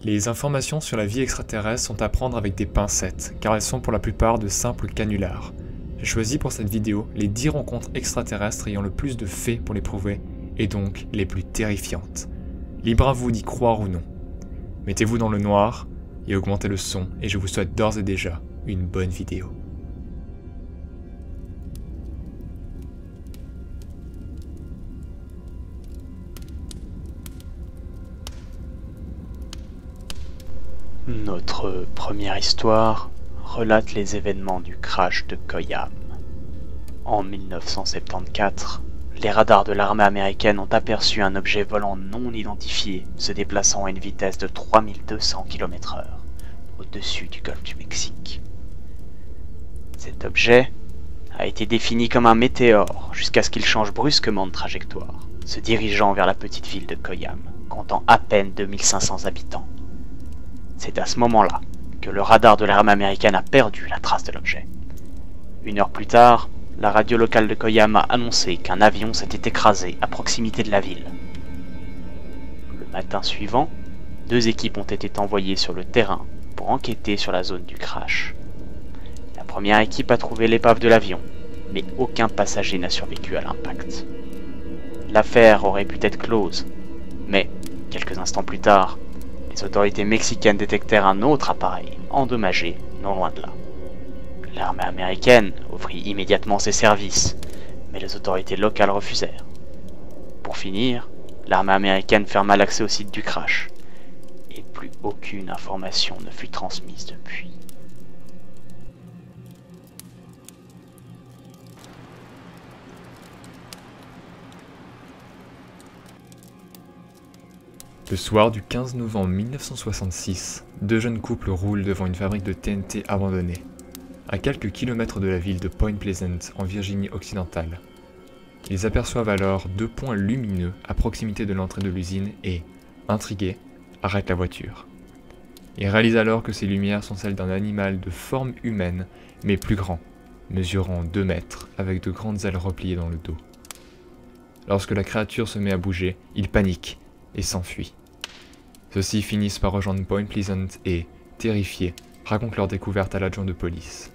Les informations sur la vie extraterrestre sont à prendre avec des pincettes, car elles sont pour la plupart de simples canulars. J'ai choisi pour cette vidéo les 10 rencontres extraterrestres ayant le plus de faits pour les prouver, et donc les plus terrifiantes. Libre à vous d'y croire ou non. Mettez-vous dans le noir et augmentez le son, et je vous souhaite d'ores et déjà une bonne vidéo. Notre première histoire relate les événements du crash de Koyam. En 1974, les radars de l'armée américaine ont aperçu un objet volant non identifié se déplaçant à une vitesse de 3200 km/h au-dessus du golfe du Mexique. Cet objet a été défini comme un météore jusqu'à ce qu'il change brusquement de trajectoire, se dirigeant vers la petite ville de Koyam, comptant à peine 2500 habitants. C'est à ce moment-là que le radar de l'armée américaine a perdu la trace de l'objet. 1 heure plus tard, la radio locale de Koyam a annoncé qu'un avion s'était écrasé à proximité de la ville. Le matin suivant, 2 équipes ont été envoyées sur le terrain pour enquêter sur la zone du crash. La première équipe a trouvé l'épave de l'avion, mais aucun passager n'a survécu à l'impact. L'affaire aurait pu être close, mais quelques instants plus tard, les autorités mexicaines détectèrent un autre appareil endommagé non loin de là. L'armée américaine offrit immédiatement ses services, mais les autorités locales refusèrent. Pour finir, l'armée américaine ferma l'accès au site du crash, et plus aucune information ne fut transmise depuis. Le soir du 15 novembre 1966, 2 jeunes couples roulent devant une fabrique de TNT abandonnée, à quelques kilomètres de la ville de Point Pleasant en Virginie occidentale. Ils aperçoivent alors 2 points lumineux à proximité de l'entrée de l'usine et, intrigués, arrêtent la voiture. Ils réalisent alors que ces lumières sont celles d'un animal de forme humaine, mais plus grand, mesurant 2 mètres, avec de grandes ailes repliées dans le dos. Lorsque la créature se met à bouger, ils paniquent et s'enfuient. Ceux-ci finissent par rejoindre Point Pleasant et, terrifiés, racontent leur découverte à l'adjoint de police.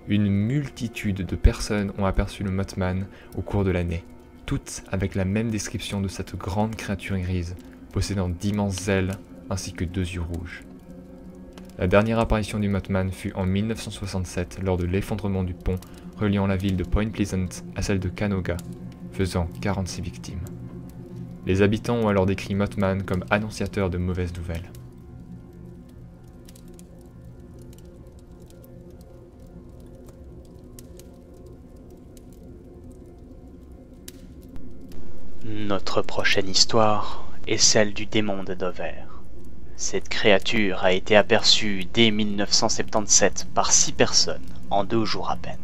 Une multitude de personnes ont aperçu le Mothman au cours de l'année, toutes avec la même description de cette grande créature grise, possédant d'immenses ailes ainsi que 2 yeux rouges. La dernière apparition du Mothman fut en 1967 lors de l'effondrement du pont reliant la ville de Point Pleasant à celle de Canoga, faisant 46 victimes. Les habitants ont alors décrit Mothman comme annonciateur de mauvaises nouvelles. Notre prochaine histoire est celle du démon de Dover. Cette créature a été aperçue dès 1977 par 6 personnes en 2 jours à peine.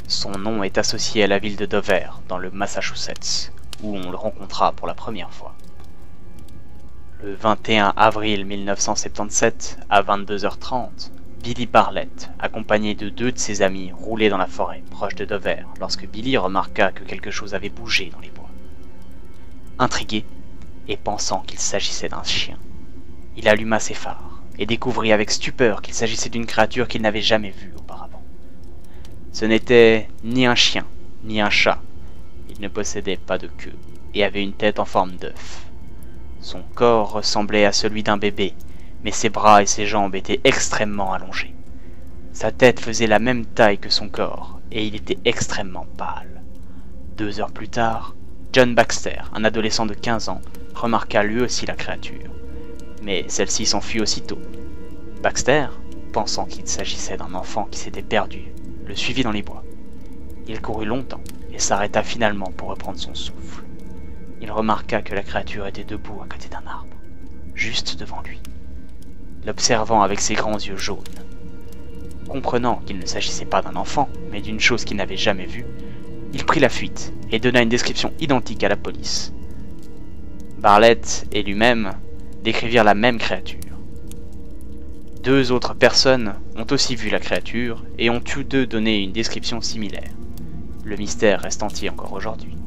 Son nom est associé à la ville de Dover, dans le Massachusetts, où on le rencontra pour la première fois. Le 21 avril 1977, à 22h30, Billy Barlett, accompagné de 2 de ses amis, roulait dans la forêt, proche de Dover, lorsque Billy remarqua que quelque chose avait bougé dans les bois. Intrigué, et pensant qu'il s'agissait d'un chien, il alluma ses phares, et découvrit avec stupeur qu'il s'agissait d'une créature qu'il n'avait jamais vue auparavant. Ce n'était ni un chien, ni un chat. Il ne possédait pas de queue et avait une tête en forme d'œuf. Son corps ressemblait à celui d'un bébé, mais ses bras et ses jambes étaient extrêmement allongés. Sa tête faisait la même taille que son corps et il était extrêmement pâle. 2 heures plus tard, John Baxter, un adolescent de 15 ans, remarqua lui aussi la créature, mais celle-ci s'enfuit aussitôt. Baxter, pensant qu'il s'agissait d'un enfant qui s'était perdu, le suivit dans les bois. Il courut longtemps et s'arrêta finalement pour reprendre son souffle. Il remarqua que la créature était debout à côté d'un arbre, juste devant lui, l'observant avec ses grands yeux jaunes. Comprenant qu'il ne s'agissait pas d'un enfant, mais d'une chose qu'il n'avait jamais vue, il prit la fuite et donna une description identique à la police. Barlett et lui-même décrivirent la même créature. 2 autres personnes ont aussi vu la créature et ont tous 2 donné une description similaire. Le mystère reste entier encore aujourd'hui.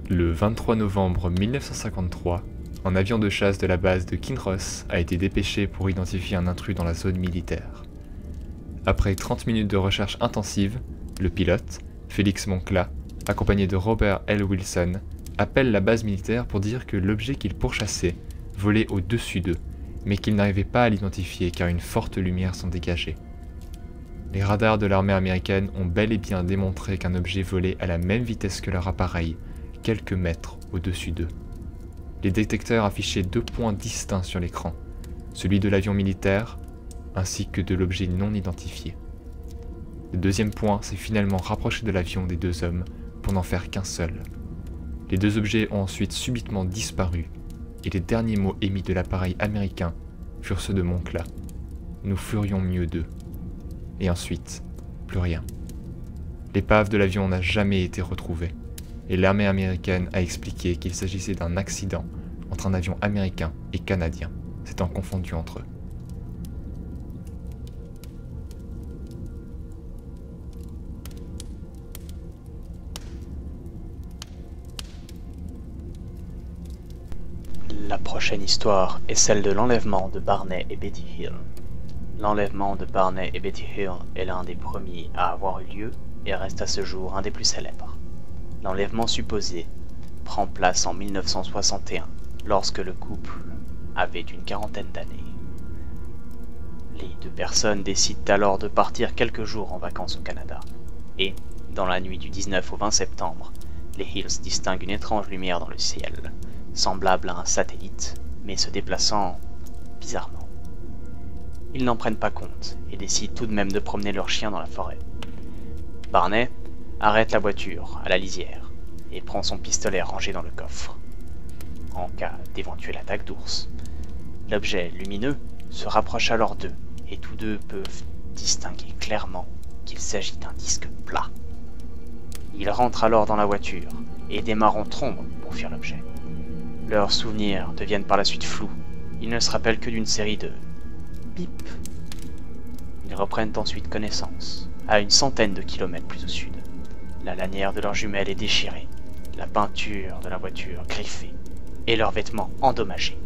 Le 23 novembre 1953, un avion de chasse de la base de Kinross a été dépêché pour identifier un intrus dans la zone militaire. Après 30 minutes de recherche intensive, le pilote, Félix Moncla, accompagné de Robert L. Wilson, appelle la base militaire pour dire que l'objet qu'il pourchassait volait au-dessus d'eux, mais qu'ils n'arrivaient pas à l'identifier car une forte lumière s'en dégageait. Les radars de l'armée américaine ont bel et bien démontré qu'un objet volait à la même vitesse que leur appareil, quelques mètres au-dessus d'eux. Les détecteurs affichaient 2 points distincts sur l'écran, celui de l'avion militaire ainsi que de l'objet non identifié. Le deuxième point s'est finalement rapproché de l'avion des 2 hommes pour n'en faire qu'un seul. Les 2 objets ont ensuite subitement disparu et les derniers mots émis de l'appareil américain furent ceux de Moncla. Nous ferions mieux d'eux. Et ensuite, plus rien. L'épave de l'avion n'a jamais été retrouvée, et l'armée américaine a expliqué qu'il s'agissait d'un accident entre un avion américain et canadien, s'étant confondu entre eux. La prochaine histoire est celle de l'enlèvement de Barney et Betty Hill. L'enlèvement de Barney et Betty Hill est l'un des premiers à avoir eu lieu et reste à ce jour un des plus célèbres. L'enlèvement supposé prend place en 1961, lorsque le couple avait une quarantaine d'années. Les 2 personnes décident alors de partir quelques jours en vacances au Canada. Et, dans la nuit du 19 au 20 septembre, les Hills distinguent une étrange lumière dans le ciel, semblable à un satellite, mais se déplaçant bizarrement. Ils n'en prennent pas compte et décident tout de même de promener leur chien dans la forêt. Barney arrête la voiture à la lisière et prend son pistolet rangé dans le coffre, en cas d'éventuelle attaque d'ours. L'objet lumineux se rapproche alors d'eux et tous 2 peuvent distinguer clairement qu'il s'agit d'un disque plat. Ils rentrent alors dans la voiture et démarrent en trombe pour fuir l'objet. Leurs souvenirs deviennent par la suite flous. Ils ne se rappellent que d'une série de bip. Ils reprennent ensuite connaissance, à une centaine de kilomètres plus au sud. La lanière de leur jumelle est déchirée, la peinture de la voiture griffée, et leurs vêtements endommagés.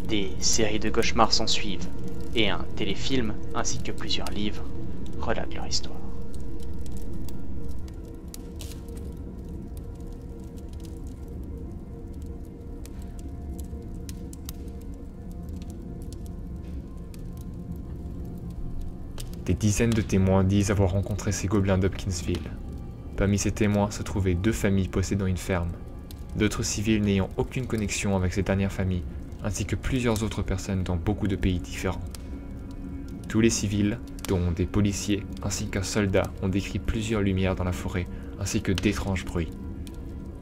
Des séries de cauchemars s'ensuivent, et un téléfilm ainsi que plusieurs livres relatent leur histoire. Des dizaines de témoins disent avoir rencontré ces gobelins d'Hopkinsville. Parmi ces témoins se trouvaient 2 familles possédant une ferme, d'autres civils n'ayant aucune connexion avec ces dernières familles, ainsi que plusieurs autres personnes dans beaucoup de pays différents. Tous les civils, dont des policiers ainsi qu'un soldat, ont décrit plusieurs lumières dans la forêt, ainsi que d'étranges bruits.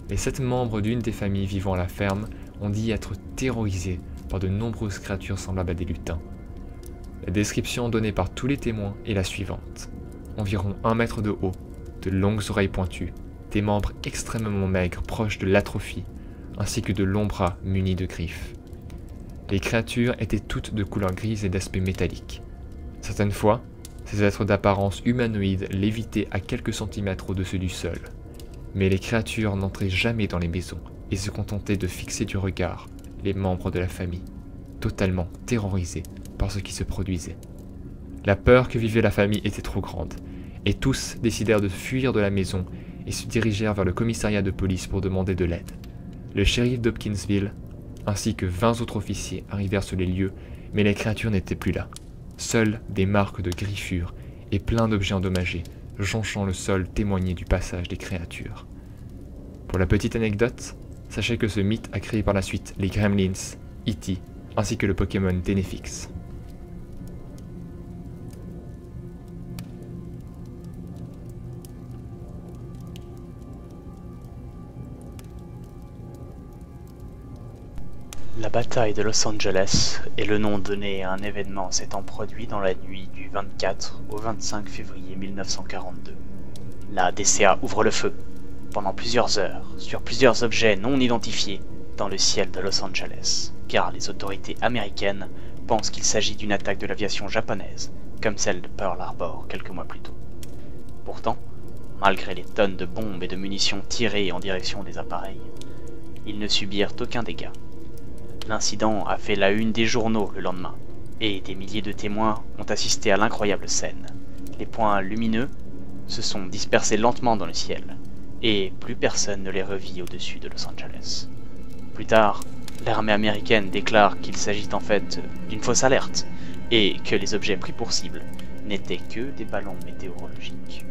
Les 7 membres d'une des familles vivant à la ferme ont dit être terrorisés par de nombreuses créatures semblables à des lutins. La description donnée par tous les témoins est la suivante. Environ 1 mètre de haut, de longues oreilles pointues, des membres extrêmement maigres proches de l'atrophie, ainsi que de longs bras munis de griffes. Les créatures étaient toutes de couleur grise et d'aspect métallique. Certaines fois, ces êtres d'apparence humanoïde lévitaient à quelques centimètres au-dessus du sol. Mais les créatures n'entraient jamais dans les maisons et se contentaient de fixer du regard les membres de la famille, totalement terrorisés par ce qui se produisait. La peur que vivait la famille était trop grande, et tous décidèrent de fuir de la maison et se dirigèrent vers le commissariat de police pour demander de l'aide. Le shérif d'Hopkinsville, ainsi que 20 autres officiers arrivèrent sur les lieux, mais les créatures n'étaient plus là. Seules des marques de griffures et plein d'objets endommagés, jonchant le sol, témoignaient du passage des créatures. Pour la petite anecdote, sachez que ce mythe a créé par la suite les Gremlins, E.T., ainsi que le Pokémon Tenefix. La bataille de Los Angeles est le nom donné à un événement s'étant produit dans la nuit du 24 au 25 février 1942. La DCA ouvre le feu, pendant plusieurs heures, sur plusieurs objets non identifiés dans le ciel de Los Angeles, car les autorités américaines pensent qu'il s'agit d'une attaque de l'aviation japonaise, comme celle de Pearl Harbor quelques mois plus tôt. Pourtant, malgré les tonnes de bombes et de munitions tirées en direction des appareils. Ils ne subirent aucun dégât. L'incident a fait la une des journaux le lendemain, et des milliers de témoins ont assisté à l'incroyable scène. Les points lumineux se sont dispersés lentement dans le ciel, et plus personne ne les revit au-dessus de Los Angeles. Plus tard, l'armée américaine déclare qu'il s'agit en fait d'une fausse alerte, et que les objets pris pour cible n'étaient que des ballons météorologiques.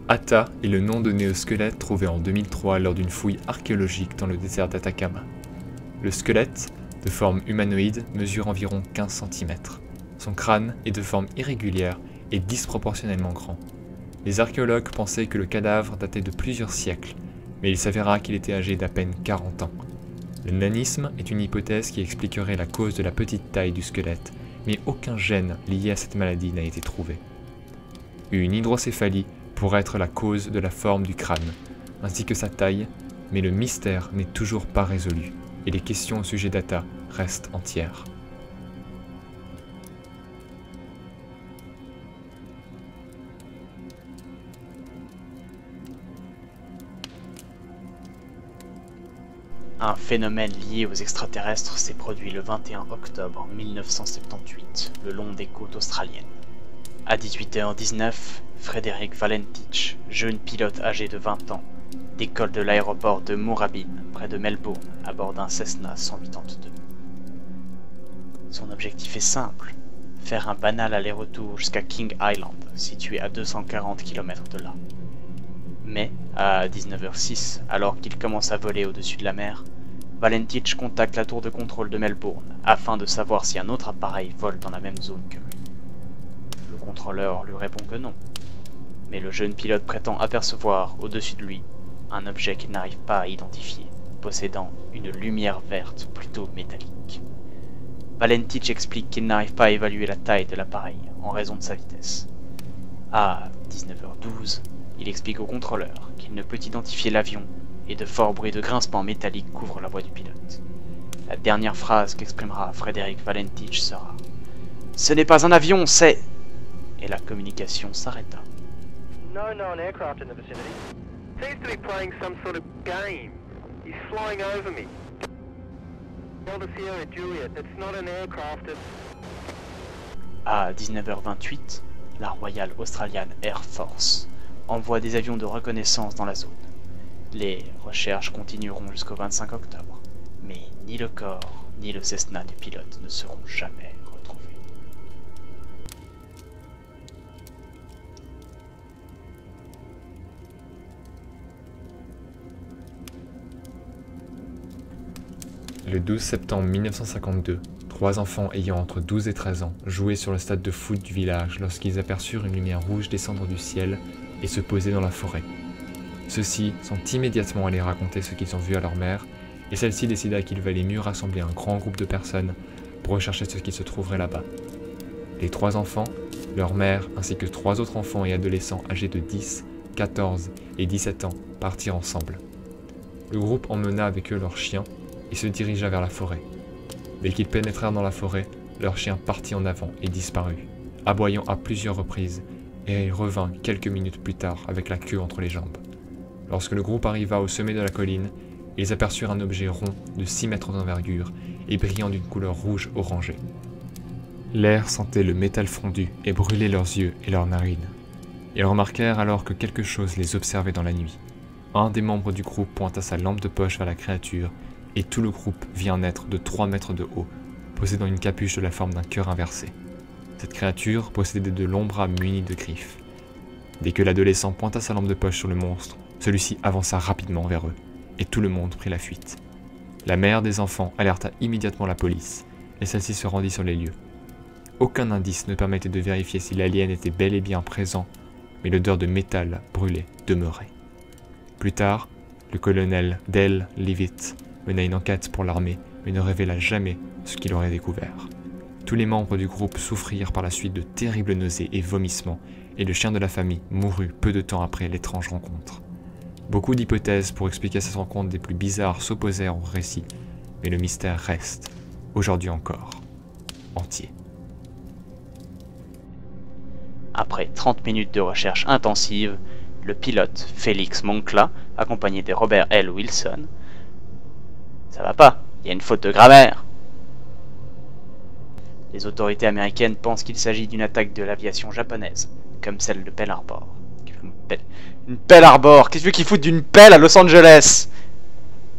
Ata est le nom donné au squelette trouvé en 2003 lors d'une fouille archéologique dans le désert d'Atacama. Le squelette, de forme humanoïde, mesure environ 15 cm. Son crâne est de forme irrégulière et disproportionnellement grand. Les archéologues pensaient que le cadavre datait de plusieurs siècles, mais il s'avéra qu'il était âgé d'à peine 40 ans. Le nanisme est une hypothèse qui expliquerait la cause de la petite taille du squelette, mais aucun gène lié à cette maladie n'a été trouvé. Une hydrocéphalie pourrait être la cause de la forme du crâne, ainsi que sa taille, mais le mystère n'est toujours pas résolu, et les questions au sujet d'Ata restent entières. Un phénomène lié aux extraterrestres s'est produit le 21 octobre 1978, le long des côtes australiennes. À 18h19, Frederick Valentich, jeune pilote âgé de 20 ans, décolle de l'aéroport de Moorabbin, près de Melbourne, à bord d'un Cessna 182. Son objectif est simple, faire un banal aller-retour jusqu'à King Island, situé à 240 km de là. Mais, à 19h06, alors qu'il commence à voler au-dessus de la mer, Valentich contacte la tour de contrôle de Melbourne, afin de savoir si un autre appareil vole dans la même zone que lui. Le contrôleur lui répond que non, mais le jeune pilote prétend apercevoir au-dessus de lui un objet qu'il n'arrive pas à identifier, possédant une lumière verte plutôt métallique. Valentich explique qu'il n'arrive pas à évaluer la taille de l'appareil en raison de sa vitesse. À 19h12, il explique au contrôleur qu'il ne peut identifier l'avion et de forts bruits de grincement métallique couvrent la voix du pilote. La dernière phrase qu'exprimera Frederick Valentich sera « Ce n'est pas un avion, c'est... » et la communication s'arrêta. No known aircraft in the vicinity. Seems to be playing some sort of game. He's flying over me. Delta Sierra Juliet, it's not an aircraft, À 19h28, la Royal Australian Air Force envoie des avions de reconnaissance dans la zone. Les recherches continueront jusqu'au 25 octobre, mais ni le corps ni le Cessna du pilote ne seront jamais retrouvés. Le 12 septembre 1952, 3 enfants ayant entre 12 et 13 ans jouaient sur le stade de foot du village lorsqu'ils aperçurent une lumière rouge descendre du ciel et se poser dans la forêt. Ceux-ci sont immédiatement allés raconter ce qu'ils ont vu à leur mère, et celle-ci décida qu'il valait mieux rassembler un grand groupe de personnes pour rechercher ce qui se trouverait là-bas. Les 3 enfants, leur mère ainsi que 3 autres enfants et adolescents âgés de 10, 14 et 17 ans partirent ensemble. Le groupe emmena avec eux leurs chiens et se dirigea vers la forêt. Dès qu'ils pénétrèrent dans la forêt, leur chien partit en avant et disparut, aboyant à plusieurs reprises, et il revint quelques minutes plus tard avec la queue entre les jambes. Lorsque le groupe arriva au sommet de la colline, ils aperçurent un objet rond de 6 mètres d'envergure et brillant d'une couleur rouge orangée. L'air sentait le métal fondu et brûlait leurs yeux et leurs narines. Ils remarquèrent alors que quelque chose les observait dans la nuit. Un des membres du groupe pointa sa lampe de poche vers la créature et tout le groupe vit un être de 3 mètres de haut, possédant une capuche de la forme d'un cœur inversé. Cette créature possédait de longs bras munis de griffes. Dès que l'adolescent pointa sa lampe de poche sur le monstre, celui-ci avança rapidement vers eux, et tout le monde prit la fuite. La mère des enfants alerta immédiatement la police, et celle-ci se rendit sur les lieux. Aucun indice ne permettait de vérifier si l'alien était bel et bien présent, mais l'odeur de métal brûlé demeurait. Plus tard, le colonel Dale Leavitt mena une enquête pour l'armée, mais ne révéla jamais ce qu'il aurait découvert. Tous les membres du groupe souffrirent par la suite de terribles nausées et vomissements, et le chien de la famille mourut peu de temps après l'étrange rencontre. Beaucoup d'hypothèses pour expliquer cette rencontre des plus bizarres s'opposèrent au récit, mais le mystère reste, aujourd'hui encore, entier. Après 30 minutes de recherche intensive, le pilote Félix Moncla, accompagné de Robert L. Wilson... Ça va pas, il y a une faute de grammaire. Les autorités américaines pensent qu'il s'agit d'une attaque de l'aviation japonaise, comme celle de Pearl Harbor. Une Pearl Harbor? Qu'est-ce que tu veux qu'ils foutent d'une pelle à Los Angeles?